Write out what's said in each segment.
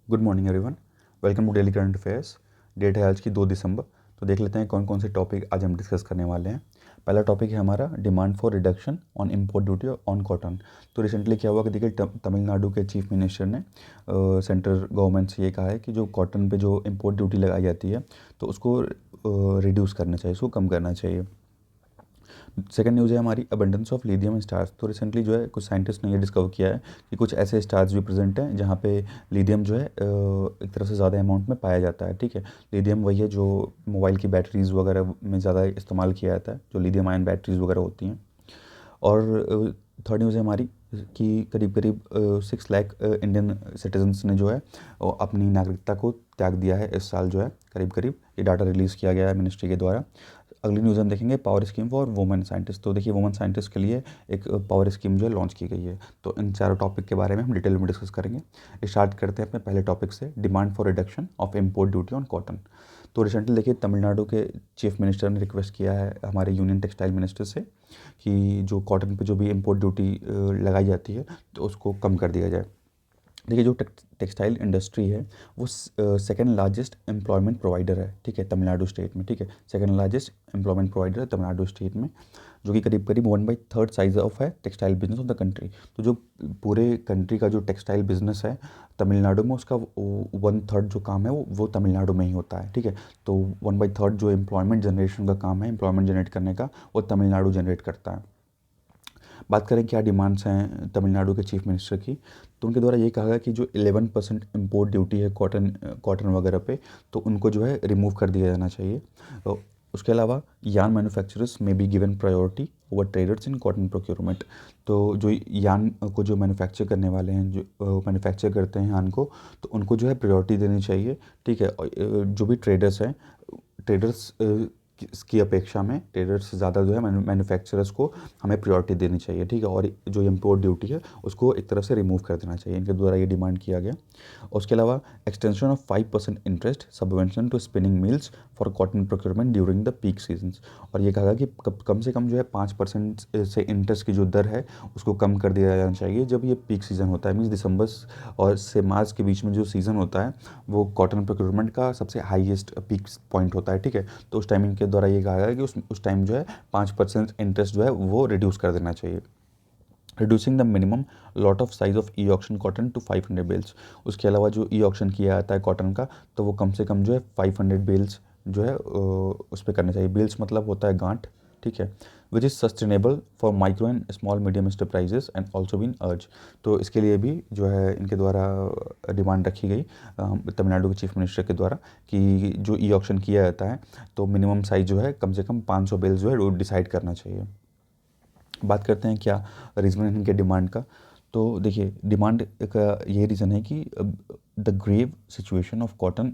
Good morning everyone. Welcome to daily current affairs. Date है आज की 2 दिसंबर। तो देख लेते हैं कौन कौन से टॉपिक आज हम डिस्कस करने वाले हैं। पहला टॉपिक है हमारा demand for reduction on import duty on cotton. तो रिसेंटली क्या हुआ कि देखिए तमिलनाडु के चीफ मिनिस्टर ने सेंट्रल गवर्नमेंट से ये कहा है कि जो कॉटन पे जो इम्पोर्ट ड्यूटी लगाई जाती है तो उसको रिड्यूस करना चाहिए, उसको कम करना चाहिए। सेकंड न्यूज़ है हमारी अबंडेंस ऑफ लिथियम स्टार्स। तो रिसेंटली जो है कुछ साइंटिस्ट ने ये डिस्कवर किया है कि कुछ ऐसे स्टार्स भी प्रेजेंट हैं जहाँ पे लिथियम जो है एक तरह से ज़्यादा अमाउंट में पाया जाता है। ठीक है, लिथियम वही है जो मोबाइल की बैटरीज वगैरह में ज़्यादा इस्तेमाल किया जाता है, जो लिथियम आयन बैटरीज वगैरह होती हैं। और थर्ड न्यूज़ है हमारी कि करीब करीब 6 लाख इंडियन सिटीजन्स ने जो है वो अपनी नागरिकता को त्याग दिया है इस साल जो है करीब करीब। ये डाटा रिलीज़ किया गया है मिनिस्ट्री के द्वारा। अगली न्यूज़ हम देखेंगे power scheme for women scientist. तो देखिए वुमेन साइंटिस्ट के लिए एक पावर स्कीम जो है लॉन्च की गई है। तो इन चारों टॉपिक के बारे में हम डिटेल में डिस्कस करेंगे। स्टार्ट करते हैं अपने पहले टॉपिक से, demand for reduction of import duty on cotton. तो रिसेंटली देखिए तमिलनाडु के चीफ मिनिस्टर ने रिक्वेस्ट किया है हमारे यूनियन टेक्सटाइल मिनिस्टर से कि जो कॉटन पे जो भी इम्पोर्ट ड्यूटी लगाई जाती है तो उसको कम कर दिया जाए। देखिए जो टेक्सटाइल इंडस्ट्री है वो सेकेंड लार्जेस्ट एम्प्लॉयमेंट प्रोवाइडर है। ठीक है, तमिलनाडु स्टेट में। ठीक है, सेकेंड लार्जेस्ट एम्प्लॉयमेंट प्रोवाइडर है तमिलनाडु स्टेट में, जो कि करीब करीब 1/3 साइज ऑफ है textile business of the country. तो जो पूरे कंट्री का जो टेक्सटाइल बिजनेस है तमिलनाडु में, उसका 1/3 जो काम है वो तमिलनाडु में ही होता है। ठीक है, तो 1/3 जो एम्प्लॉयमेंट जनरेशन का काम है, एम्प्लॉयमेंट जनरेट करने का, वो तमिलनाडु जनरेट करता है। बात करें क्या डिमांड्स हैं तमिलनाडु के चीफ मिनिस्टर की, तो उनके द्वारा ये कहा गया कि जो 11% इम्पोर्ट ड्यूटी है कॉटन वगैरह पे, तो उनको जो है रिमूव कर दिया जाना चाहिए। उसके अलावा यार्न मैन्युफैक्चरर्स में be given priority over traders in cotton procurement. तो जो यार्न को जो मैन्युफैक्चर करने वाले हैं, जो मैन्युफैक्चर करते हैं यार्न को, तो उनको जो है प्रायोरिटी देनी चाहिए। ठीक है, जो भी ट्रेडर्स हैं, ट्रेडर्स की अपेक्षा में ट्रेडर्स से ज़्यादा जो है मैन्युफैक्चरर्स को हमें प्रायोरिटी देनी चाहिए। ठीक है, और जो इम्पोर्ट ड्यूटी है उसको एक तरफ से रिमूव कर देना चाहिए, इनके द्वारा ये डिमांड किया गया। उसके अलावा extension of 5% interest subvention to spinning mills for cotton procurement during the peak seasons. और ये कहा कि कम से कम जो है 5% से इंटरेस्ट की जो दर है उसको कम कर दिया जाना चाहिए जब ये पीक सीज़न होता है। मीन्स दिसंबर और से मार्च के बीच में जो सीज़न होता है वो कॉटन प्रोक्योरमेंट का सबसे हाईएस्ट पीक पॉइंट होता है। ठीक है, तो उस टाइमिंग के द्वारा ये कहा गया कि उस टाइम जो है 5% इंटरेस्ट जो है वो रिड्यूस कर देना चाहिए। Reducing the minimum lot of size of E auction cotton to 500 bales. उसके अलावा जो ई ऑक्शन किया जाता है कॉटन का, तो वो कम से कम जो है 500 बेल्स जो है उस पर करना चाहिए। बेल्स मतलब होता है गांठ। ठीक है, which is sustainable for micro and small medium enterprises and also been urge. तो इसके लिए भी जो है इनके द्वारा डिमांड रखी गई तमिलनाडु के चीफ मिनिस्टर के द्वारा कि जो ई ऑक्शन किया जाता है तो मिनिमम साइज जो है कम से कम 500 बेल्स जो है वो डिसाइड करना चाहिए। बात करते हैं क्या रीज़न है इनके डिमांड का। तो देखिए डिमांड का ये रीज़न है कि the grave situation of cotton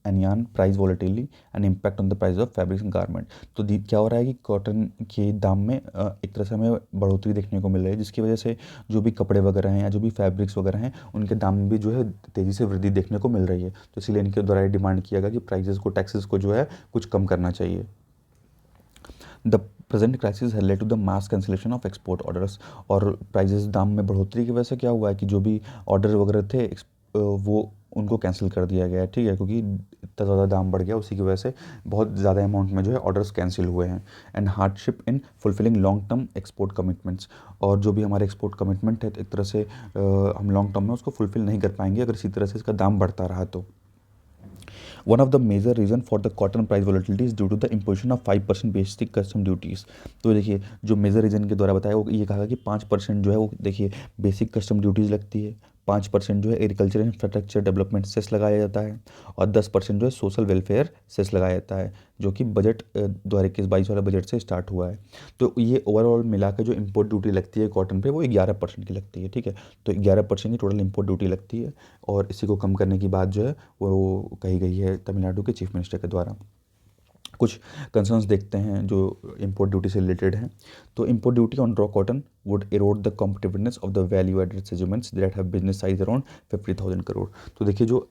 and yarn price volatility and impact on the price of fabrics and garment. तो क्या हो रहा है कि कॉटन के दाम में एक तरह से हमें बढ़ोतरी देखने को मिल रही है, जिसकी वजह से जो भी कपड़े वगैरह हैं या जो भी फैब्रिक्स वगैरह हैं उनके दाम में भी जो है तेज़ी से वृद्धि देखने को मिल रही है। तो इसीलिए इनके द्वारा ये डिमांड किया गया कि प्राइजेस को, टैक्सेस को जो है कुछ कम करना चाहिए। द प्रेजेंट क्राइसिस है led to the mass cancellation of export orders. और प्राइजेस दाम में बढ़ोतरी की वजह से क्या हुआ है कि जो भी ऑर्डर वगैरह थे वो उनको कैंसिल कर दिया गया है। ठीक है, क्योंकि इतना ज़्यादा दाम बढ़ गया, उसी की वजह से बहुत ज़्यादा अमाउंट में जो है ऑर्डर्स कैंसिल हुए हैं। And hardship in fulfilling long term export commitments. और जो भी हमारे एक्सपोर्ट कमिटमेंट है एक तरह से हम लॉन्ग टर्म में उसको फुलफिल नहीं कर पाएंगे अगर इसी तरह से इसका दाम बढ़ता रहा तो। One of the major reason for the cotton price volatility is due to the imposition of 5% basic custom duties। तो देखिए जो मेजर रीज़न के द्वारा बताया वो ये कहा कि 5% जो है वो देखिए बेसिक कस्टम ड्यूटीज़ लगती है, 5% जो है एग्रीकल्चर इंफ्रास्ट्रक्चर डेवलपमेंट सेस लगाया जाता है, और 10% जो है सोशल वेलफेयर सेस लगाया जाता है, जो कि बजट 2021-22 वाला बजट से स्टार्ट हुआ है। तो ये ओवरऑल मिला के जो इम्पोर्ट ड्यूटी लगती है कॉटन पे वो 11% की लगती है। ठीक है, तो 11% की टोटल इम्पोर्ट ड्यूटी लगती है, और इसी को कम करने की बात जो है वो कही गई है तमिलनाडु के चीफ मिनिस्टर के द्वारा। कुछ कंसर्न्स देखते हैं जो इम्पोर्ट ड्यूटी से रिलेटेड हैं। तो import duty on raw cotton would erode the competitiveness of the value added segments that have business size around 50,000 crore. तो देखिए जो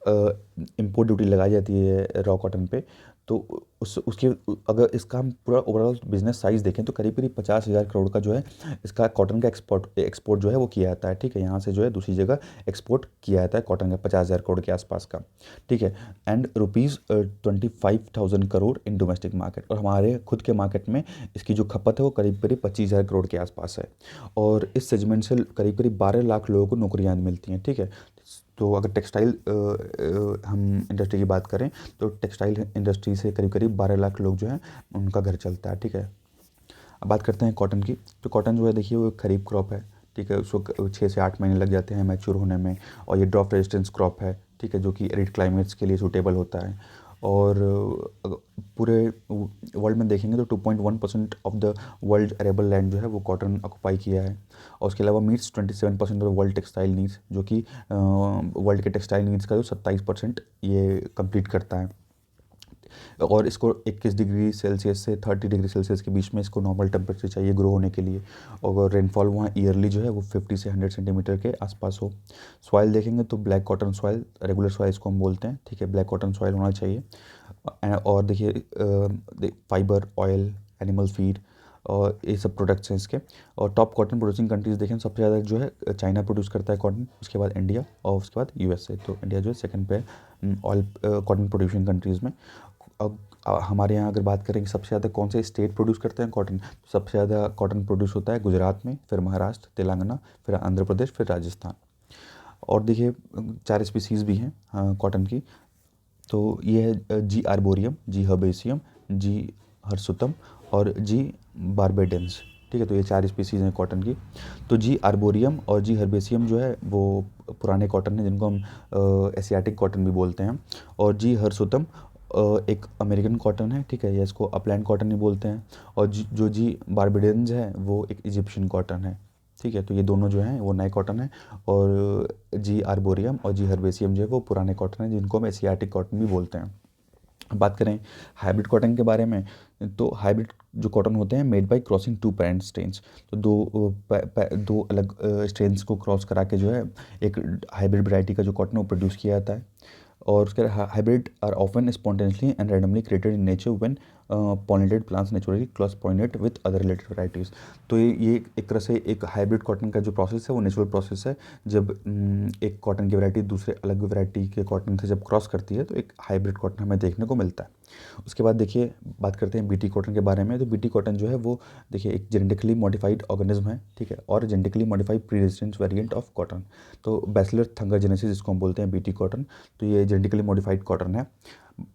इम्पोर्ट ड्यूटी लगाई जाती है रॉ कॉटन पे, तो उसके अगर इसका हम पूरा ओवरऑल बिजनेस साइज़ देखें तो करीब करीब 50,000 करोड़ का जो है इसका कॉटन का एक्सपोर्ट जो है वो किया जाता है। ठीक है, यहाँ से जो है दूसरी जगह एक्सपोर्ट किया जाता है कॉटन का 50,000 करोड़ के आसपास का। ठीक है, and rupees 25,000 crore in domestic market, और हमारे खुद के मार्केट में इसकी जो खपत है वो करीब करीब 25,000 करोड़ के आसपास है। और इस सेगमेंट से करीब करीब 12 लाख लोगों को नौकरियाँ मिलती हैं। ठीक है, तो अगर टेक्सटाइल हम इंडस्ट्री की बात करें तो टेक्सटाइल इंडस्ट्री से करीब करीब 12 लाख लोग जो हैं उनका घर चलता है। ठीक है, अब बात करते हैं कॉटन की। तो कॉटन जो है देखिए वो खरीफ क्रॉप है। ठीक है, उसको 6 से 8 महीने लग जाते हैं मैच्योर होने में, और ये ड्रॉप रेजिस्टेंस क्रॉप है। ठीक है, जो कि एरिड क्लाइमेट्स के लिए सूटेबल होता है। और पूरे वर्ल्ड में देखेंगे तो 2.1% of the world arable land जो है वो कॉटन ऑक्यूपाई किया है। और उसके अलावा meets 27% of world textile needs, जो कि वर्ल्ड के टेक्सटाइल नीड्स का जो 27% ये कंप्लीट करता है। और इसको 21 डिग्री सेल्सियस से 30 डिग्री सेल्सियस के बीच में इसको नॉर्मल टेम्परेचर चाहिए ग्रो होने के लिए। और रेनफॉल वहाँ ईयरली जो है वो 50 से 100 सेंटीमीटर के आसपास हो। सॉइल देखेंगे तो black cotton soil, regular soil इसको हम बोलते हैं। ठीक है, ब्लैक कॉटन सॉइल होना चाहिए। और देखिए फाइबर, ऑयल, एनिमल फीड और ये सब प्रोडक्ट्स हैं इसके। और टॉप कॉटन प्रोड्यूसिंग कंट्रीज़ देखें, सबसे ज़्यादा जो है चाइना प्रोड्यूस करता है कॉटन, उसके बाद इंडिया, और उसके बाद यूएसए। तो इंडिया जो है सेकंड पे ऑयल कॉटन प्रोड्यूसिंग कंट्रीज़ में। अब हमारे यहाँ अगर बात करें कि सबसे ज़्यादा कौन से स्टेट प्रोड्यूस करते हैं कॉटन, तो सबसे ज़्यादा कॉटन प्रोड्यूस होता है गुजरात में, फिर महाराष्ट्र, तेलंगाना, फिर आंध्र प्रदेश, फिर राजस्थान। और देखिए 4 स्पीसीज़ भी हैं कॉटन की। तो ये है जी आर्बोरियम, जी हर्बेसियम, जी हर्सुतम और जी बारबेडेंस। ठीक है, तो ये 4 स्पीसीज़ हैं कॉटन की। तो जी आर्बोरियम और जी हर्बेसियम जो है वो पुराने कॉटन हैं, जिनको हम एशियाटिक कॉटन भी बोलते हैं। और जी हर्सुतम एक अमेरिकन कॉटन है। ठीक है, या इसको अपलैंड कॉटन भी बोलते हैं। और जो जी बारबेडेंस है वो एक इजिप्शियन कॉटन है। ठीक है, तो ये दोनों जो हैं वो नए कॉटन है। और जी आर्बोरियम और जी हर्बेसियम जो है वो पुराने कॉटन है, जिनको हम एशियाटिक कॉटन भी बोलते हैं। अब बात करें हाइब्रिड कॉटन के बारे में, तो हाइब्रिड जो कॉटन होते हैं made by crossing 2 parent strains. तो दो अलग स्ट्रेन्स को क्रॉस करा के जो है एक हाइब्रिड वैरायटी का जो कॉटन है वो प्रोड्यूस किया जाता है। और उसके hybrid are often spontaneously and randomly created in nature when pollinated plants naturally cross pollinate with other related varieties. तो ये एक तरह से एक हाइब्रिड कॉटन का जो प्रोसेस है वो नेचुरल प्रोसेस है। जब एक कॉटन की वैरायटी दूसरे अलग वैरायटी के कॉटन से जब क्रॉस करती है तो एक हाइब्रिड कॉटन हमें देखने को मिलता है। उसके बाद देखिए बात करते हैं बीटी कॉटन के बारे में। तो बीटी कॉटन जो है वो देखिए एक जेनेटिकली मॉडिफाइड ऑर्गेनिज्म है। ठीक है, और genetically modified pre resistance variant of cotton. तो बैसिलर थंगरजेनेसिस जिसको हम बोलते हैं बीटी कॉटन, तो ये जेनेटिकली मॉडिफाइड कॉटन है।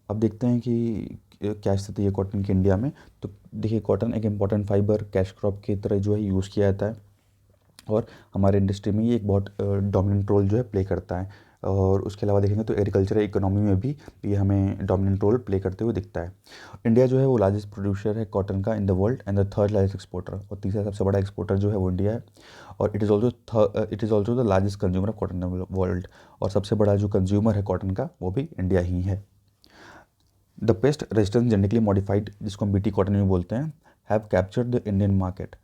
अब देखते हैं कि क्या स्थिति है कॉटन की इंडिया में। तो देखिए कॉटन एक इम्पॉर्टेंट फाइबर कैश क्रॉप की तरह जो है यूज़ किया जाता है, और हमारे इंडस्ट्री में ये एक बहुत डोमिनेंट रोल जो है प्ले करता है। और उसके अलावा देखेंगे तो एग्रीकल्चर इकोनॉमी में भी ये हमें डोमिनेंट रोल प्ले करते हुए दिखता है। इंडिया जो है वो लार्जेस्ट प्रोड्यूसर है कॉटन का in the world and the third largest exporter, और तीसरा सबसे बड़ा एक्सपोर्टर जो है वो इंडिया है। और it is also the largest consumer of cotton in the world, और सबसे बड़ा जो कंज्यूमर है कॉटन का वो भी इंडिया ही है। The paste resistance genetically modified जिसको हम बीटी कॉटन में बोलते हैं have captured the Indian market.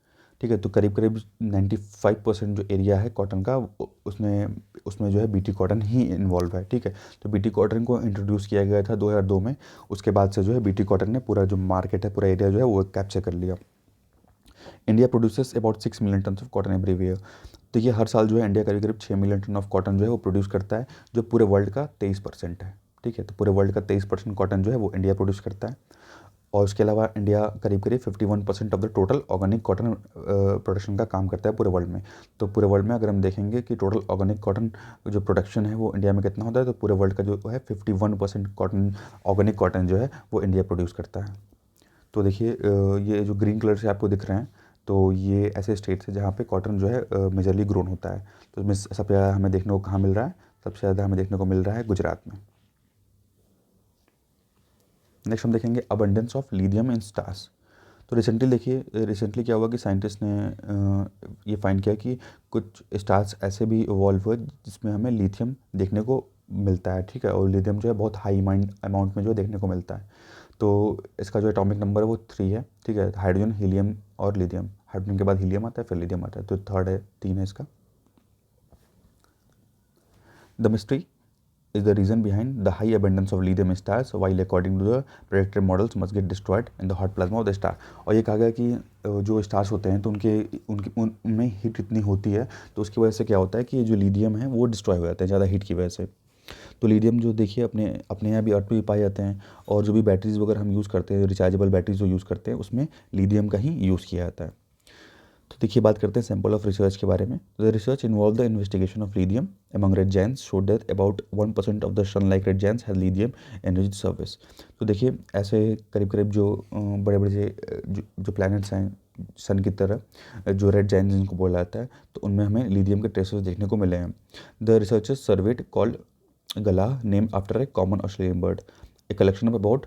ठीक है, तो करीब करीब 95% जो एरिया है कॉटन का उसमें उसमें जो है बीटी कॉटन ही इन्वॉल्व है। ठीक है, तो बीटी कॉटन को इंट्रोड्यूस किया गया था 2002 में। उसके बाद से जो है बीटी कॉटन ने पूरा जो मार्केट है, पूरा एरिया जो है वो कैप्चर कर लिया। India produces about 6 million ton of cotton every year. तो ये हर साल जो है इंडिया करीब करीब 6 मिलियन टन ऑफ कॉटन जो है वो प्रोड्यूस करता है, जो पूरे वर्ल्ड का 23% है। ठीक है, तो पूरे वर्ल्ड का 23% कॉटन जो है वो इंडिया प्रोड्यूस करता है। और उसके अलावा इंडिया करीब करीब 51% of the total organic cotton production का काम करता है पूरे वर्ल्ड में। तो पूरे वर्ल्ड में अगर हम देखेंगे कि टोटल ऑर्गेनिक कॉटन जो प्रोडक्शन है वो इंडिया में कितना होता है, तो पूरे वर्ल्ड का जो है 51% कॉटन, ऑर्गेनिक कॉटन जो है वो इंडिया प्रोड्यूस करता है। तो देखिए ये जो ग्रीन कलर से आपको दिख रहे हैं, तो ये ऐसे स्टेट्स हैं जहाँ पे कॉटन जो है मेजरली ग्रोन होता है। तो इसमें सबसे ज़्यादा हमें देखने को कहाँ मिल रहा है, सबसे ज़्यादा हमें देखने को मिल रहा है गुजरात में। नेक्स्ट हम देखेंगे abundance of lithium in stars. तो रिसेंटली क्या हुआ कि साइंटिस्ट ने ये फाइंड किया कि कुछ स्टार्स ऐसे भी इवॉल्व हुए जिसमें हमें लिथियम देखने को मिलता है। ठीक है, और लिथियम जो है बहुत हाई अमाउंट में जो है देखने को मिलता है। तो इसका जो एटॉमिक नंबर है वो 3 है। ठीक है, हाइड्रोजन, हीलियम और लिथियम। हाइड्रोजन के बाद हीलियम आता है, फिर लिथियम आता है, तो थर्ड है, 3 है इसका। The mystery is the reason behind the high abundance of lithium in stars, while according to the predicted models must get destroyed in the hot plasma of the star। और ये कहा गया कि जो स्टार्स होते हैं तो उनमें हीट इतनी होती है, तो उसकी वजह से क्या होता है कि ये जो लिथियम है वो डिस्ट्रॉय हो जाते हैं ज़्यादा हीट की वजह से। तो लिथियम जो देखिए अपने अपने यहाँ भी अर्थ पे भी पाए जाते हैं, और जो भी बैटरीज वगैरह हम यूज़ करते हैं, रिचार्जेबल बैटरीज जो यूज़ करते हैं, उसमें लिथियम का ही यूज़ किया जाता है। तो देखिए बात करते हैं सैंपल ऑफ रिसर्च के बारे में। The research involve the investigation of lithium among red giants showed that about 1% of the sun like red giants have lithium enriched surface. तो देखिए ऐसे करीब करीब जो बड़े बड़े से जो प्लैनेट्स हैं सन की तरह, जो रेड जायंट्स जिनको बोला जाता है, तो उनमें हमें लिथियम के ट्रेसेस देखने को मिले हैं। द रिसर्चर्स सर्वेड कॉल्ड गला name after a common Australian bird, a collection of about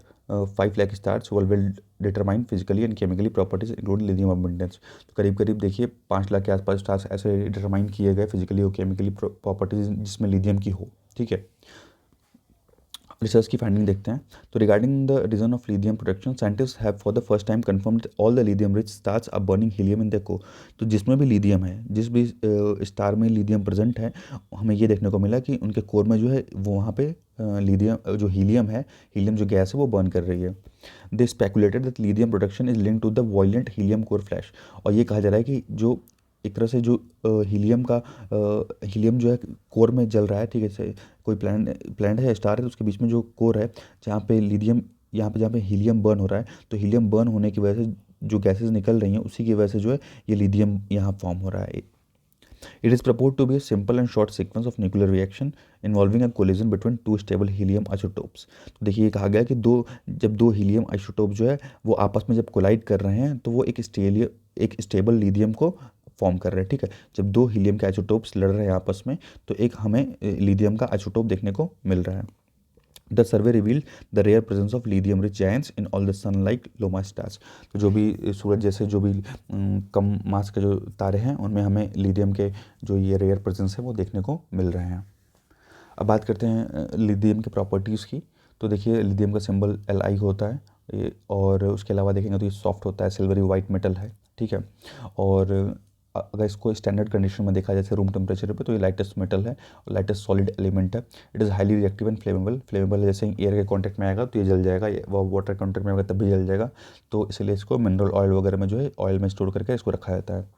5 lakh stars who will determine physically and chemically properties including lithium abundance। तो करीब करीब देखिए 5 लाख के आसपास स्टार्स ऐसे डिटरमाइन किए गए फिजिकली और केमिकली प्रॉपर्टीज जिसमें लिथियम की हो, ठीक है। रिसर्च की फाइंडिंग देखते हैं। तो regarding the reason of lithium production, scientist have for the first time confirmed all the lithium rich stars are burning helium in the core. तो जिसमें भी लिथियम है, जिस भी स्टार में लिथियम प्रेजेंट है, हमें ये देखने को मिला कि उनके कोर में जो है वो वहाँ पे लिथियम जो हीलियम है, हीलियम जो गैस है वो बर्न कर रही है। They speculated that lithium production is linked to the violent helium core flash. और ये कहा जा रहा है कि जो एक तरह से जो हीलियम जो है कोर में जल रहा है, ठीक है, से कोई प्लैनेट है, स्टार है, तो उसके बीच में जो कोर है जहाँ पे लिथियम, यहाँ पे जहाँ पे हीलियम बर्न हो रहा है, तो हीलियम बर्न होने की वजह से जो गैसेस निकल रही हैं उसी की वजह से जो है ये लिथियम यहाँ फॉर्म हो रहा है। It is proposed to be a simple and short sequence of nuclear reaction involving a collision between two stable helium isotopes. तो देखिए ये कहा गया कि जब दो हीलियम आइसोटोप जो है वो आपस में जब कोलाइड कर रहे हैं तो वो एक स्टेबल लिथियम को फॉर्म कर रहे हैं, ठीक है। जब दो हीलियम के आइसोटोप्स लड़ रहे हैं आपस में, तो एक हमें लिथियम का आइसोटोप देखने को मिल रहा है। The survey revealed the rare presence of lithium rich giants in all the sunlight low mass stars. तो जो भी सूरज जैसे जो भी कम मास के जो तारे हैं उनमें हमें लिथियम के जो ये रेयर प्रेजेंस है वो देखने को मिल रहे हैं। अब बात करते हैं लिथियम के प्रॉपर्टीज़ की। तो देखिए लिथियम का सिंबल Li होता है, और उसके अलावा देखेंगे तो ये सॉफ्ट होता है, सिल्वरी वाइट मेटल है, ठीक है। और अगर इसको स्टैंडर्ड कंडीशन में देखा जाए रूम टेम्परेचर पे, तो ये लाइटेस्ट मेटल है और लाइटेस्ट सॉलिड एलिमेंट है। It is highly reactive and flammable जैसे ही एयर के कांटेक्ट में आएगा तो ये जल जाएगा, वो वाटर कांटेक्ट में आएगा तब भी जल जाएगा। तो इसलिए इसको मिनरल ऑयल वगैरह में जो है ऑयल में स्टोर करके इसको रखा जाता है।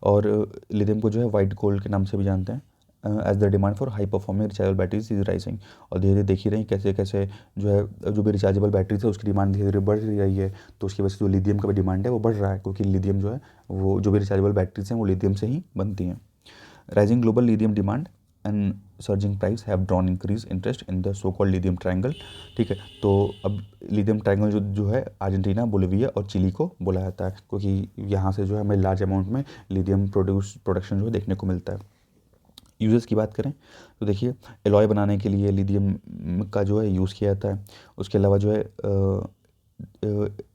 और लिथियम को जो है वाइट गोल्ड के नाम से भी जानते हैं। As the demand for high performing rechargeable batteries is rising. और धीरे धीरे देख ही रही कैसे कैसे जो है जो भी रिचार्जेबल बैटरीज है उसकी डिमांड धीरे धीरे बढ़ रही है। तो उसकी वजह से जो लिथियम का भी डिमांड है वो बढ़ रहा है, क्योंकि लिथियम जो है वो जो भी रिचार्जेबल बैटरीज हैं वो लिथियम से ही बनती हैं। Rising global lithium demand and surging price have drawn increase interest in the so called lithium triangle, ठीक है। तो अब लिथियम ट्रायंगल जो है अर्जेंटीना, बोलिविया और चिली को बोला जाता है, क्योंकि यहाँ से जो है हमें लार्ज अमाउंट में लिथियम प्रोडक्शन जो है देखने को मिलता है। यूजेस की बात करें तो देखिए एलॉय बनाने के लिए लिथियम का जो है यूज़ किया जाता है। उसके अलावा जो है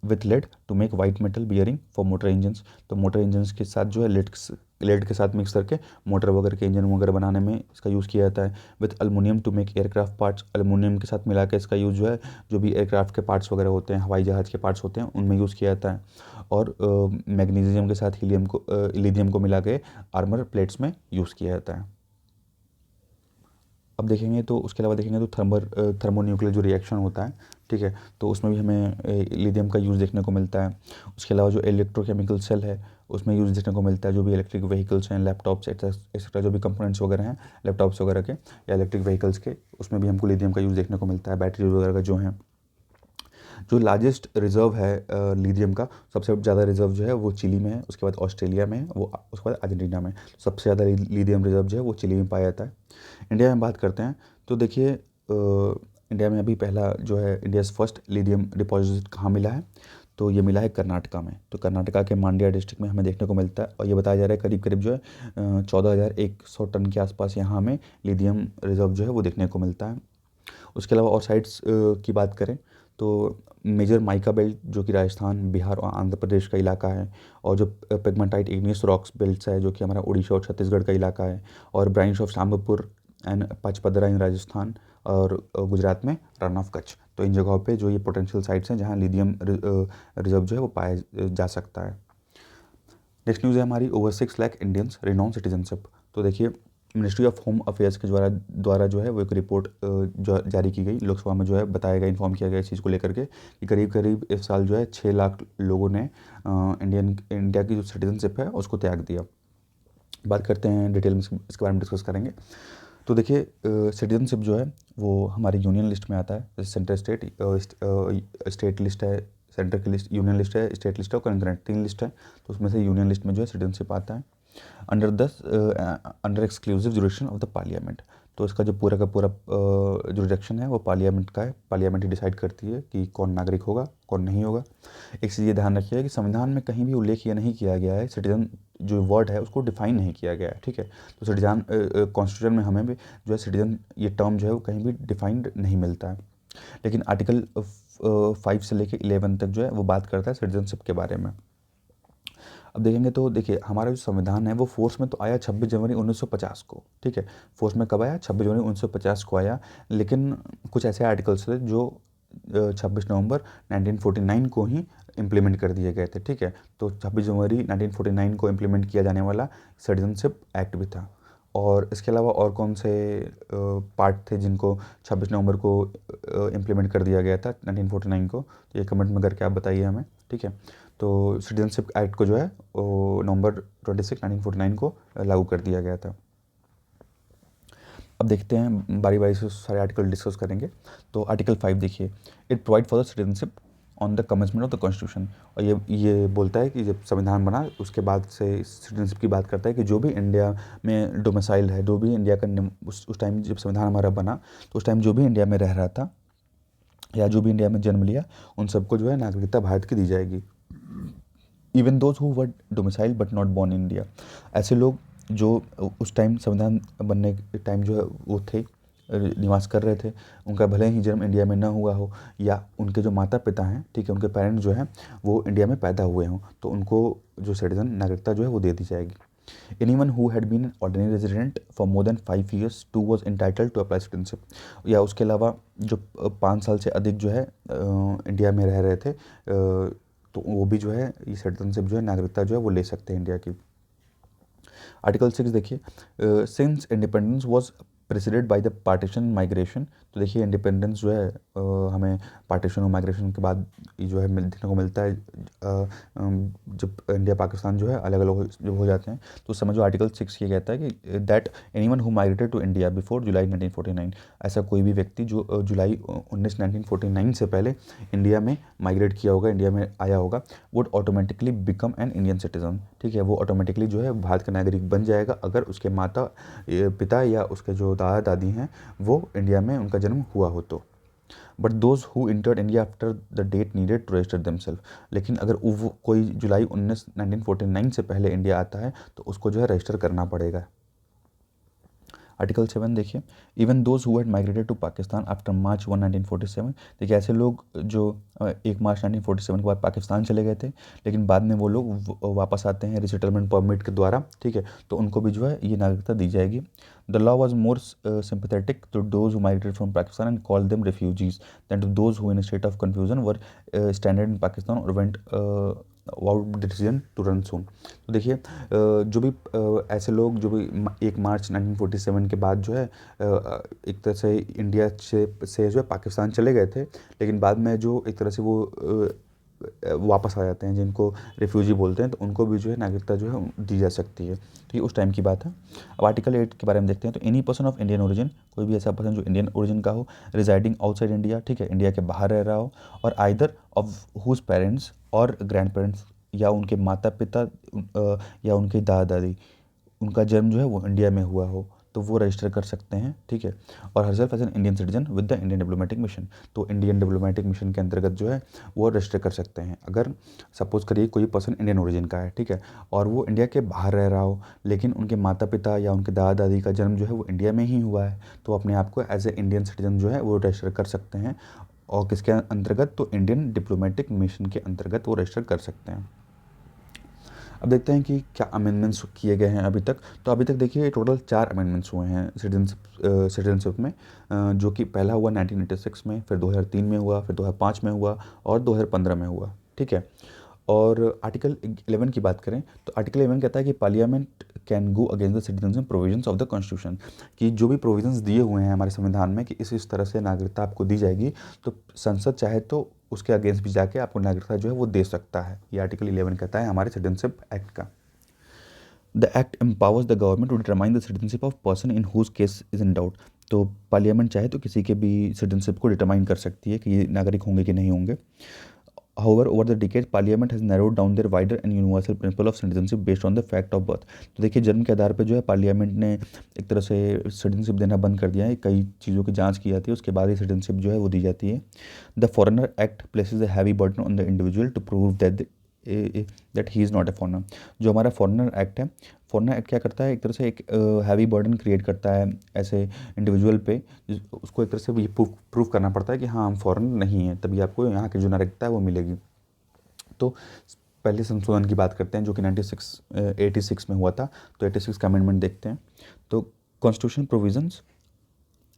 with lead to make white metal bearing for motor engines. तो मोटर इंजन्स के साथ जो है लेड के साथ मिक्स करके मोटर वगैरह के इंजन वगैरह बनाने में इसका यूज़ किया जाता है। With aluminium to make aircraft parts. Aluminium के साथ मिला के इसका यूज़ जो है जो भी एयरक्राफ्ट के पार्ट्स वगैरह होते हैं, हवाई जहाज़ के पार्ट्स होते हैं, उनमें यूज़ किया जाता है। और मैग्नीशियम के साथ लिथियम को मिला के आर्मर प्लेट्स में यूज़ किया जाता है। अब देखेंगे तो उसके अलावा देखेंगे तो थर्मोन्यूक्लियर जो रिएक्शन होता है, ठीक है, तो उसमें भी हमें लिथियम का यूज़ देखने को मिलता है। उसके अलावा जो इलेक्ट्रोकेमिकल सेल है उसमें यूज़ देखने को मिलता है। जो भी इलेक्ट्रिक व्हीकल्स हैं, लैपटॉप्स एक्सेट्रा जो भी कंपोनेंट्स वगैरह हैं लैपटॉप्स वगैरह के या इलेक्ट्रिक व्हीकल्स के, उसमें भी हमको लिथियम का यूज़ देखने को मिलता है। बैटरी वगैरह का जो है, जो लार्जेस्ट रिजर्व है लिथियम का, सबसे ज़्यादा रिजर्व जो है वो चिली में है, उसके बाद ऑस्ट्रेलिया में है, वो उसके बाद अर्जेंटीना में। सबसे ज़्यादा लिथियम रिजर्व जो है वो चिली में पाया जाता है। इंडिया में बात करते हैं तो देखिए इंडिया में अभी पहला जो है इंडियाज़ फर्स्ट लिथियम डिपॉजिट कहाँ मिला है, तो ये मिला है कर्नाटका में। तो कर्नाटका के मांड्या डिस्ट्रिक्ट में हमें देखने को मिलता है, और ये बताया जा रहा है करीब करीब जो है 14,100 टन के आसपास यहाँ हमें लिथियम रिजर्व जो है वो देखने को मिलता है। उसके अलावा और साइट्स की बात करें तो मेजर माइका बेल्ट जो कि राजस्थान, बिहार और आंध्र प्रदेश का इलाका है, और जो पेगमाटाइट इग्नियस रॉक्स बेल्ट्स है जो कि हमारा उड़ीसा और छत्तीसगढ़ का इलाका है, और ब्रांच ऑफ सांबरपुर एंड पचपदरा इन राजस्थान, और गुजरात में रन ऑफ कच्छ। तो इन जगहों पे जो ये पोटेंशियल साइट्स हैं जहाँ लिथियम रिजर्व जो है वो पाया जा सकता है। नेक्स्ट न्यूज़ है हमारी, over 6 lakh Indians renowned citizenship. तो देखिए मिनिस्ट्री ऑफ होम अफेयर्स के द्वारा जो है वो एक रिपोर्ट जो जारी की गई, लोकसभा में जो है बताया गया, इन्फॉर्म किया गया इस चीज़ को लेकर के कि करीब करीब इस साल जो है 6 लाख लोगों ने इंडिया की जो सिटीजनशिप है उसको त्याग दिया। बात करते हैं डिटेल में, इसके बारे में डिस्कस करेंगे। तो देखिए सिटीजनशिप जो है वो हमारी यूनियन लिस्ट में आता है, जैसे सेंटर स्टेट लिस्ट है, सेंटर की लिस्ट, यूनियन लिस्ट है, स्टेट लिस्ट है और कंकरेंट 3 लिस्ट है। तो उसमें से यूनियन लिस्ट में जो है सिटीजनशिप आता है under exclusive jurisdiction of the parliament. तो इसका जो पूरा का पूरा जुरिडिक्शन है वो पार्लियामेंट का है, पार्लियामेंट ही डिसाइड करती है कि कौन नागरिक होगा कौन नहीं होगा। एक चीज़ ये ध्यान रखिए कि संविधान में कहीं भी उल्लेख ये नहीं किया गया है, सिटीजन जो वर्ड है उसको डिफाइन नहीं किया गया है, ठीक है। तो सिटीजन कॉन्स्टिट्यूशन में हमें भी जो है सिटीजन ये टर्म जो है वो कहीं भी डिफाइंड नहीं मिलता है, लेकिन आर्टिकल 5 से लेकर 11 तक जो है वो बात करता है सिटीजनशिप के बारे में। अब देखेंगे तो देखिए हमारा जो संविधान है वो फोर्स में तो आया 26 जनवरी 1950 को, ठीक है। फोर्स में कब आया? 26 जनवरी 1950 को आया, लेकिन कुछ ऐसे आर्टिकल्स थे जो 26 नवंबर 1949 को ही इम्प्लीमेंट कर दिए गए थे, ठीक है। तो 26 जनवरी 1949 को इम्प्लीमेंट किया जाने वाला सिटीजनशिप एक्ट भी था। और इसके अलावा और कौन से पार्ट थे जिनको 26 नवंबर को इम्प्लीमेंट कर दिया गया था 1949 को? तो ये कमेंट में करके आप बताइए हमें, ठीक है। तो सिटीजनशिप एक्ट को जो है नवंबर 26 1949 को लागू कर दिया गया था। अब देखते हैं बारी बारी से सारे आर्टिकल डिस्कस करेंगे। तो आर्टिकल 5 देखिए, it provide for the citizenship on the commencement of the constitution. और ये बोलता है कि जब संविधान बना उसके बाद से सिटीजनशिप की बात करता है कि जो भी इंडिया में डोमिसाइल है, जो भी इंडिया का उस टाइम जब संविधान हमारा बना तो उस टाइम जो भी इंडिया में रह रहा था या जो भी इंडिया में जन्म लिया उन सबको जो है नागरिकता भारत की दी जाएगी। Even those who were domicile but not born in India. ऐसे लोग जो उस टाइम संविधान बनने के टाइम जो है वो थे, निवास कर रहे थे, उनका भले ही जन्म इंडिया में ना हुआ हो या उनके जो माता पिता हैं, ठीक है, उनके पेरेंट्स जो हैं वो इंडिया में पैदा हुए हों, तो उनको जो सिटीजन नागरिकता जो है वो दे दी जाएगी। Anyone who had been an ordinary resident for more than 5 years too was entitled to apply citizenship। या उसके अलावा जो 5 साल से अधिक जो है इंडिया में रह रहे थे तो वो भी जो है ये सिटीजनशिप जो है नागरिकता जो है वो ले सकते हैं इंडिया की। आर्टिकल 6 देखिए, since independence was preceded by the partition migration. तो देखिए इंडिपेंडेंस जो है हमें पार्टीशन और माइग्रेशन के बाद जो है देखने को मिलता है। जब इंडिया पाकिस्तान जो है अलग अलग जब हो जाते हैं तो उस समय जो आर्टिकल 6 ये कहता है कि that anyone who migrated to India before July 1949। ऐसा कोई भी व्यक्ति जो जुलाई 1949 से पहले इंडिया में माइग्रेट किया होगा, इंडिया में आया होगा, would automatically become an Indian citizen, ठीक है। वो ऑटोमेटिकली जो है भारत का नागरिक बन जाएगा अगर उसके माता पिता या उसके जो दादा दादी हैं वो इंडिया में उनका जन्म हुआ हो तो। But those who entered India after the date needed to register themselves. लेकिन अगर वो कोई जुलाई 1949 से पहले इंडिया आता है तो उसको जो है रजिस्टर करना पड़ेगा। आर्टिकल 7 देखिए, even those who had migrated to Pakistan after March 1 1947। देखिए ऐसे लोग जो 1 मार्च 1947 के बाद पाकिस्तान चले गए थे लेकिन बाद में वो लोग वापस आते हैं रिसेटलमेंट परमिट के द्वारा, ठीक है, तो उनको भी जो है ये नागरिकता दी जाएगी। The law was more sympathetic to those who migrated from Pakistan and called them refugees than to those who in a state of confusion were stranded in Pakistan or went about decision to run soon। तो देखिए जो भी ऐसे लोग जो भी 1 मार्च 1947 के बाद जो है एक तरह से इंडिया से जो है पाकिस्तान चले गए थे लेकिन बाद में जो एक तरह से वो वापस आ जाते हैं, जिनको रिफ्यूजी बोलते हैं, तो उनको भी जो है नागरिकता जो है दी जा सकती है। तो ये उस टाइम की बात है। अब आर्टिकल 8 के बारे में देखते हैं। तो any person of Indian origin, कोई भी ऐसा पर्सन जो इंडियन ओरिजिन का हो, रिजाइडिंग आउटसाइड इंडिया, ठीक है, इंडिया के बाहर रह रहा हो, और आइदर ऑफ हुज पेरेंट्स और ग्रैंड पेरेंट्स या उनके माता पिता या उनके दादा दादी उनका जन्म जो है वो इंडिया में हुआ हो तो वो रजिस्टर कर सकते हैं, ठीक है। और herself as an Indian citizen with the Indian diplomatic mission, तो इंडियन डिप्लोमेटिक मिशन के अंतर्गत जो है वो रजिस्टर कर सकते हैं। अगर सपोज करिए कोई पर्सन इंडियन ओरिजिन का है, ठीक है, और वो इंडिया के बाहर रह रहा हो लेकिन उनके माता पिता या उनके दादा दादी का जन्म जो है वो इंडिया में ही हुआ है तो अपने आप को एज ए इंडियन सिटीजन जो है वो रजिस्टर कर सकते हैं। और किसके अंतर्गत? तो इंडियन डिप्लोमेटिक मिशन के अंतर्गत वो रजिस्टर कर सकते हैं। अब देखते हैं कि क्या अमेंडमेंट्स किए गए हैं अभी तक। तो अभी तक देखिए टोटल 4 अमेंडमेंट्स हुए हैं सिटीजनशिप में, जो कि पहला हुआ 1986 में, फिर 2003 में हुआ, फिर 2005 में हुआ और 2015 में हुआ, ठीक है। और आर्टिकल 11 की बात करें तो आर्टिकल 11 कहता है कि parliament can go against the citizen provisions of the constitution, कि जो भी प्रोविजंस दिए हुए हैं हमारे संविधान में कि इस तरह से नागरिकता आपको दी जाएगी, तो संसद चाहे तो उसके अगेंस्ट भी जाके आपको नागरिकता जो है वो दे सकता है। ये आर्टिकल 11 कहता है हमारे सिटीजनशिप एक्ट का। The act empowers the government to determine the citizenship of person in whose case is in doubt. तो पार्लियामेंट चाहे तो किसी के भी सिटीजनशिप को डिटरमाइन कर सकती है कि ये नागरिक होंगे कि नहीं होंगे। However, over the decades, Parliament has narrowed down their wider and universal principle of citizenship based on the fact of birth। तो देखिए जन्म के आधार पर जो है पार्लियामेंट ने एक तरह से सिटीजनशिप देना बंद कर दिया है। कई चीज़ों की जांच की जाती है, उसके बाद ही सिटीजनशिप जो है वो दी जाती है। The foreigner act places a heavy burden on the individual to prove that he is not a foreigner. जो हमारा फॉरेनर एक्ट है, फॉरेनर एक्ट क्या करता है, एक तरह से एक हैवी बर्डन क्रिएट करता है ऐसे इंडिविजुअल पे, उसको एक तरह से ये प्रूव करना पड़ता है कि हाँ हम फॉरेनर नहीं हैं, तभी आपको यहाँ की जो नागरिकता है वो मिलेगी। तो पहले संशोधन की बात करते हैं जो कि 86 में हुआ था। तो 86 का अमेंडमेंट देखते हैं। तो constitution provisions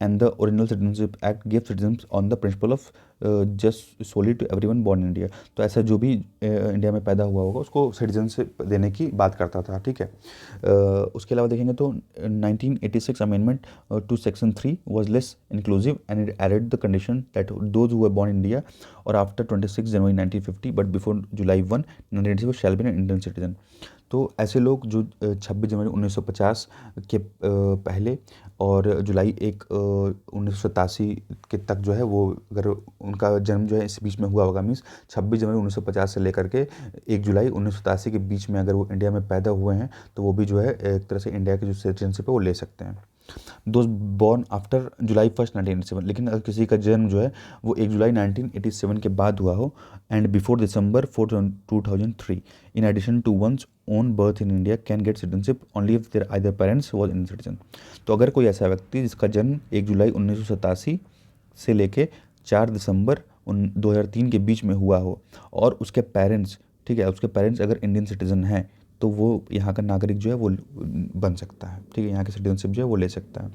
and the original citizenship act gave citizens on the principle of just solely to everyone born in India। तो ऐसा जो भी इंडिया में पैदा हुआ होगा उसको सिटीजनशिप देने की बात करता था, ठीक है। उसके अलावा देखेंगे तो 1986 amendment to section 3 was less inclusive and it added the condition that those who were born in India और after 26 January 1950 but before July 1 1986 shall be an Indian citizen. तो ऐसे लोग जो 26 जनवरी 1950 के पहले और जुलाई 1 1987 के तक जो है वो, अगर उनका जन्म जो है इस बीच में हुआ होगा, मीन्स 26 जनवरी 1950 से लेकर के 1 जुलाई 1987 के बीच में अगर वो इंडिया में पैदा हुए हैं तो वो भी जो है एक तरह से इंडिया की जो सिटीजनशिप है वो ले सकते हैं। दोज बॉर्न आफ्टर जुलाई 1 1987, लेकिन अगर किसी का जन्म जो है वो 1 जुलाई 1987 के बाद हुआ हो and before December 4 2003 in addition to one's own birth in India can get citizenship only if their either parents was Indian citizen. तो अगर कोई ऐसा व्यक्ति जिसका जन्म 1 जुलाई 1987 से लेके 4 दिसंबर 2003 के बीच में हुआ हो और उसके पेरेंट्स, ठीक है, उसके पेरेंट्स अगर इंडियन सिटीजन हैं तो वो यहाँ का नागरिक जो है वो बन सकता है, ठीक है, यहाँ की सिटीजनशिप जो है वो ले सकता है।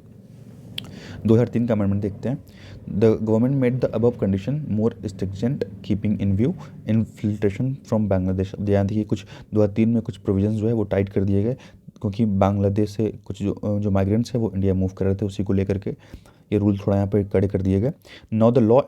2003 का अमेंडमेंट देखते हैं। The government made the above condition more stringent keeping in view infiltration from Bangladesh. यहाँ देखिए कुछ 2003 में कुछ प्रोविजंस जो है वो टाइट कर दिए गए क्योंकि बांग्लादेश से कुछ जो माइग्रेंट्स हैं वो इंडिया मूव कर रहे थे, उसी को लेकर के ये रूल थोड़ा यहाँ पर कड़े कर दिए गए। Now the law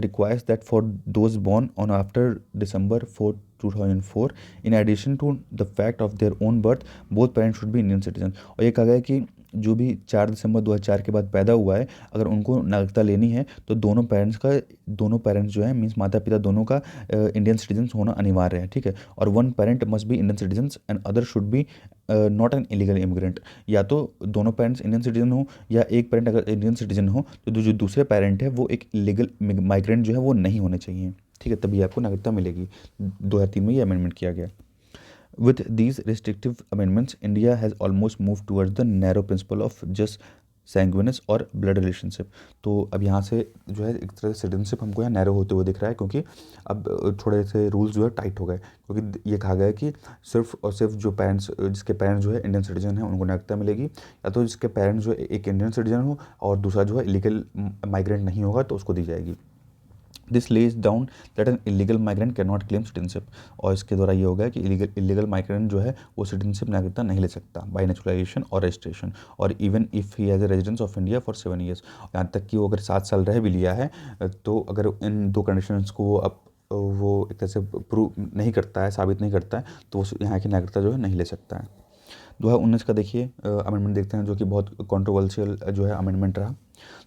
requires that for those born on after December 4 2004 in addition to the fact of their own birth both parents should be Indian citizen। और ये कहा गया है कि जो भी 4 दिसंबर 2004 के बाद पैदा हुआ है अगर उनको नागरिकता लेनी है तो दोनों पेरेंट्स जो है मीन्स माता पिता दोनों का इंडियन सिटीजन होना अनिवार्य है, ठीक है। और one parent must be Indian citizen and other should be not an illegal immigrant. या तो दोनों पेरेंट्स इंडियन सिटीजन हो या एक पेरेंट अगर इंडियन सिटीजन हो तो जो दूसरे पेरेंट है वो एक इलीगल माइग्रेंट जो है वो नहीं होने चाहिए, ठीक है, तभी आपको नागरिकता मिलेगी। 2003 में ये अमेंडमेंट किया गया। With these restrictive amendments, India has almost moved towards the narrow principle of just सैंग्विनस और ब्लड रिलेशनशिप। तो अब यहाँ से जो है एक तरह से सिटीजनशिप हमको यहाँ नैरो होते हुए दिख रहा है क्योंकि अब थोड़े से रूल्स जो है टाइट हो गए, क्योंकि ये कहा गया है कि सिर्फ और सिर्फ जो पेरेंट्स जिसके पेरेंट्स जो है इंडियन सिटीजन हैं उनको नागरिकता मिलेगी, या तो जिसके पेरेंट्स जो एक इंडियन सिटीजन हो और दूसरा जो है इलीगल माइग्रेंट नहीं होगा तो उसको दी जाएगी। This lays down that an illegal migrant can not claim citizenship. और इसके द्वारा ये होगा कि इलीगल माइग्रेंट जो है वो सिटीजनशिप नागरिकता नहीं ले सकता बाय नेचुरलाइजेशन और रजिस्ट्रेशन, और even if he has a residence of India for 7 years. यहाँ तक कि वो अगर 7 साल रह भी लिया है तो अगर इन 2 कंडीशंस को वो एक तरह से प्रूव नहीं करता है, साबित नहीं करता है, तो यहाँ की नागरिकता जो है नहीं ले सकता है। 2019 का देखिए अमेंडमेंट देखते हैं जो कि बहुत कंट्रोवर्शियल जो है अमेंडमेंट रहा।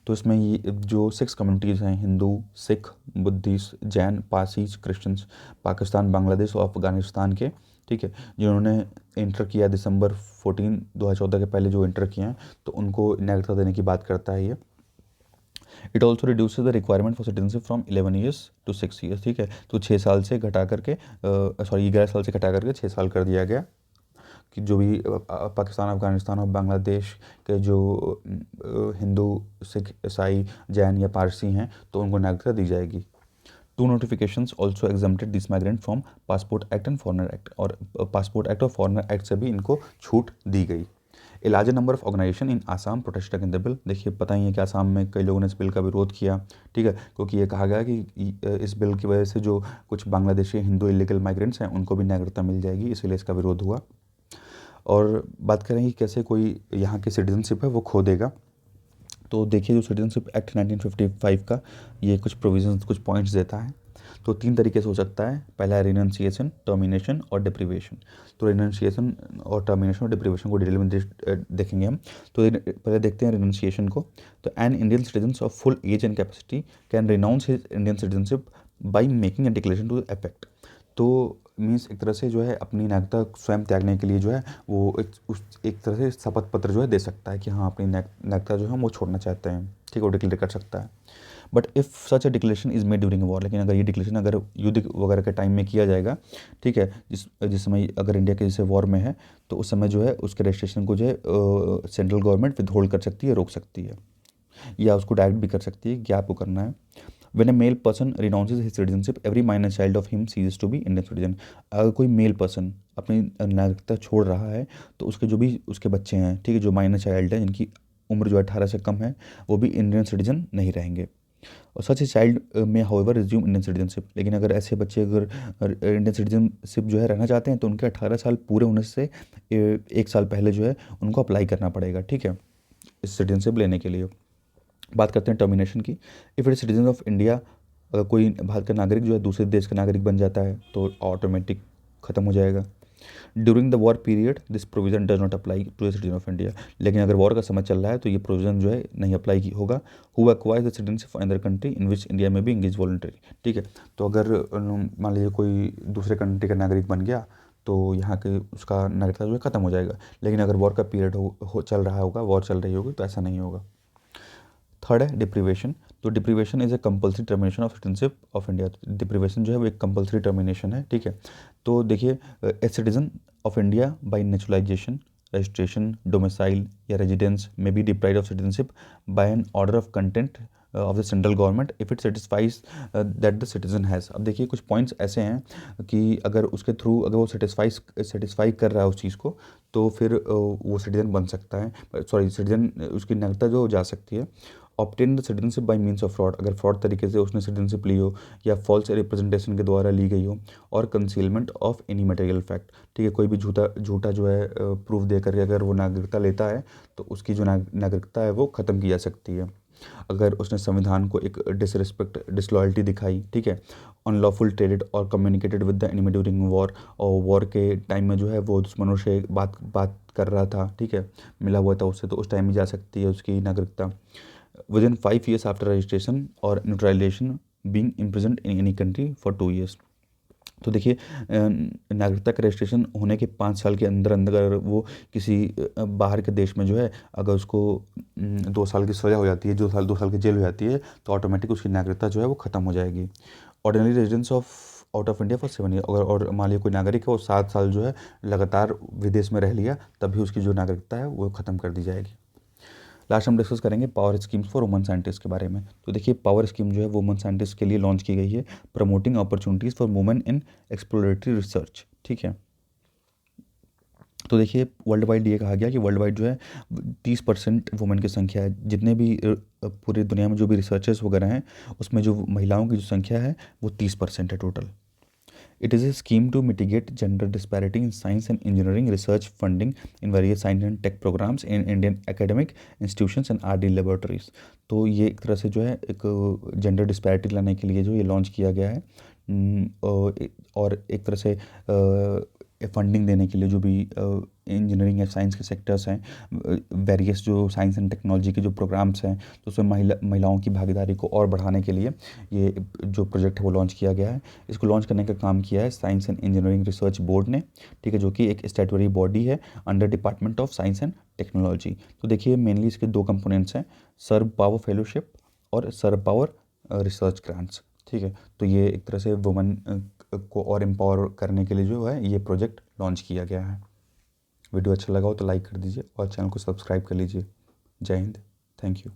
तो इसमें ये जो 6 कम्युनिटीज़ हैं, Hindu, Sikh, Buddhist, Jain, Parsis, Christians, Pakistan, Bangladesh और अफ़गानिस्तान के, ठीक है, जिन्होंने इंटर किया दिसंबर 14 2014 के पहले जो इंटर किए हैं तो उनको नागरिकता देने की बात करता है ये। It also reduces the requirement for citizenship from 11 years to 6 years, ठीक है। तो 6 साल से घटा करके 11 साल से घटा करके 6 साल कर दिया गया कि जो भी पाकिस्तान, अफ़गानिस्तान और बांग्लादेश के जो हिंदू, सिख, ईसाई, जैन या पारसी हैं तो उनको नागरिकता दी जाएगी। 2 notifications also exempted this migrant from passport act and foreigner act, और पासपोर्ट एक्ट और फॉरेनर एक्ट से भी इनको छूट दी गई। A larger number of organisation in Assam protest against the bill. देखिए पता ही है कि आसाम में कई लोगों ने इस बिल का विरोध किया, ठीक है, क्योंकि ये कहा गया कि इस बिल की वजह से जो कुछ बांग्लादेशी हिंदू इलीगल माइग्रेंट्स हैं उनको भी नागरिकता मिल जाएगी, इसलिए इसका विरोध हुआ। और बात करें कि कैसे कोई यहाँ की सिटीजनशिप है वो खो देगा, तो देखिए जो सिटीजनशिप एक्ट 1955 का ये कुछ प्रोविजंस, कुछ पॉइंट्स देता है। तो 3 तरीके से हो सकता है। पहला है रिनंसिएशन, टर्मिनेशन और डिप्रीवेशन। तो रिनंसिएशन और टर्मिनेशन और डिप्रीवेशन को डिटेल में देखेंगे हम। तो पहले देखते हैं रिनंसिएशन को। तो an Indian citizen of full age and capacity can renounce his Indian citizenship by making a declaration to effect. तो मीन्स एक तरह से जो है अपनी नागरिकता स्वयं त्यागने के लिए जो है वो एक तरह से शपथ पत्र जो है दे सकता है कि हाँ अपनी नागरिकता जो है वो छोड़ना चाहते हैं, ठीक है, वो डिक्लेयर कर सकता है। But if such a declaration is made during war, लेकिन अगर ये डिक्लेरेशन अगर युद्ध वगैरह के टाइम में किया जाएगा, ठीक है, जिस समय अगर इंडिया के जैसे वॉर में है, तो उस समय जो है उसके रजिस्ट्रेशन को जो है सेंट्रल गवर्नमेंट विथहोल्ड कर सकती है, रोक सकती है, या उसको डायरेक्ट भी कर सकती है कि आपको करना है। When a male person renounces his citizenship, every minor child of him ceases to be Indian citizen। अगर कोई मेल पर्सन अपनी नागरिकता छोड़ रहा है तो उसके जो भी उसके बच्चे हैं, ठीक है, जो माइनर चाइल्ड है जिनकी उम्र जो 18 से कम है, वो भी इंडियन सिटीजन नहीं रहेंगे। और सच ए चाइल्ड में हाउएवर रिज्यूम इंडियन सिटीजनशिप, लेकिन अगर ऐसे बच्चे अगर इंडियन सिटीजनशिप जो है रहना चाहते हैं तो उनके 18 साल पूरे होने से 1 साल पहले जो है उनको अप्लाई करना पड़ेगा, ठीक है, इस सिटीजनशिप लेने के लिए। बात करते हैं टर्मिनेशन की। If it citizen of India, अगर कोई भारत का नागरिक जो है दूसरे देश का नागरिक बन जाता है तो ऑटोमेटिक ख़त्म हो जाएगा। During the war period this provision does not apply to the citizen of India, लेकिन अगर वॉर का समय चल रहा है तो ये प्रोविजन जो है नहीं अप्लाई होगा। Who acquires the citizenship of other country in which India में भी इंगेज वॉलंटरी, ठीक है। तो अगर मान लीजिए कोई दूसरे कंट्री का नागरिक बन गया तो यहाँ के उसका नागरिकता जो है ख़त्म हो जाएगा, लेकिन अगर वॉर का पीरियड चल रहा होगा, वॉर चल रही होगी, तो ऐसा नहीं होगा। थर्ड है डिप्रीवेशन। तो deprivation is a compulsory termination of citizenship of India. Deprivation जो है वो एक कंपल्सरी टर्मिनेशन है, ठीक है। तो देखिए a citizen of India by naturalisation, registration, domicile या रेजिडेंस में be deprived of citizenship by an order of content of the central government if it satisfies that the citizen has. अब देखिए कुछ पॉइंट्स ऐसे हैं कि अगर उसके थ्रू अगर वो सेटिस्फाई कर रहा है उस चीज़ को, तो फिर वो सिटीजन बन सकता है, सॉरी सिटीजन उसकी नागरिकता जो जा सकती है। Obtain the citizenship by means of fraud, अगर फ्रॉड तरीके से उसने सिटीजनशिप ली हो या फॉल्स रिप्रेजेंटेशन के द्वारा ली गई हो, और concealment of any material fact, ठीक है, कोई भी झूठा जो है प्रूफ दे करके अगर वो नागरिकता लेता है तो उसकी जो नागरिकता है वो ख़त्म की जा सकती है। अगर उसने संविधान को एक डिसलॉयल्टी दिखाई, ठीक है, अनलॉफुल ट्रेडेड और communicated with the enemy during war, और वॉर के टाइम में जो है वो दुश्मनों से बात कर रहा था, ठीक है, मिला हुआ था उससे, तो उस टाइम में जा सकती है उसकी नागरिकता। विदिन 5 years आफ्टर रजिस्ट्रेशन और neutralisation being imprisoned in any country for 2 years। तो देखिए नागरिकता का रजिस्ट्रेशन होने के 5 साल के अंदर अंदर अगर वो किसी बाहर के देश में जो है अगर उसको 2 साल की सज़ा हो जाती है, 2 साल की जेल हो जाती है, तो ऑटोमेटिक उसकी नागरिकता जो है वो ख़त्म हो जाएगी। Ordinary residence of out of India for 7 years, अगर और मान लीजिए कोई नागरिक है वो 7 साल जो है लगातार विदेश में रह लिया, तब भी उसकी जो नागरिकता है वो ख़त्म कर दी जाएगी। लास्ट हम डिस्कस करेंगे power schemes for woman scientist के बारे में। तो देखिए पावर स्कीम जो है वुमन साइंटिस्ट के लिए लॉन्च की गई है, promoting opportunities for women in exploratory research, ठीक है। तो देखिए वर्ल्ड वाइड ये कहा गया कि वर्ल्ड वाइड जो है 30% वुमेन की संख्या है, जितने भी पूरी दुनिया में जो भी रिसर्चर्स वगैरह हैं उसमें जो महिलाओं की जो संख्या है वो 30% है total. It is a scheme to mitigate gender disparity in science and engineering research funding in various science and tech programs in Indian academic institutions and R&D laboratories। तो ये एक तरह से जो है एक जेंडर डिस्पैरिटी लाने के लिए जो ये लॉन्च किया गया है, और एक तरह से फंडिंग देने के लिए जो भी इंजीनियरिंग या साइंस के सेक्टर्स हैं, वेरियस जो साइंस एंड टेक्नोलॉजी के जो प्रोग्राम्स हैं, तो उसमें महिलाओं की भागीदारी को और बढ़ाने के लिए ये जो प्रोजेक्ट है वो लॉन्च किया गया है। इसको लॉन्च करने का काम किया है science and engineering research board ने, ठीक है, जो कि एक स्टैट्यूटरी बॉडी है under department of science and technology. तो देखिए मेनली इसके 2 कंपोनेंट्स हैं, सर्व पावर फेलोशिप और सर्व पावर रिसर्च ग्रांट्स, ठीक है। तो ये एक तरह से वुमेन को और एम्पावर करने के लिए जो है ये प्रोजेक्ट लॉन्च किया गया है। वीडियो अच्छा लगा हो तो लाइक कर दीजिए और चैनल को सब्सक्राइब कर लीजिए। जय हिंद, थैंक यू।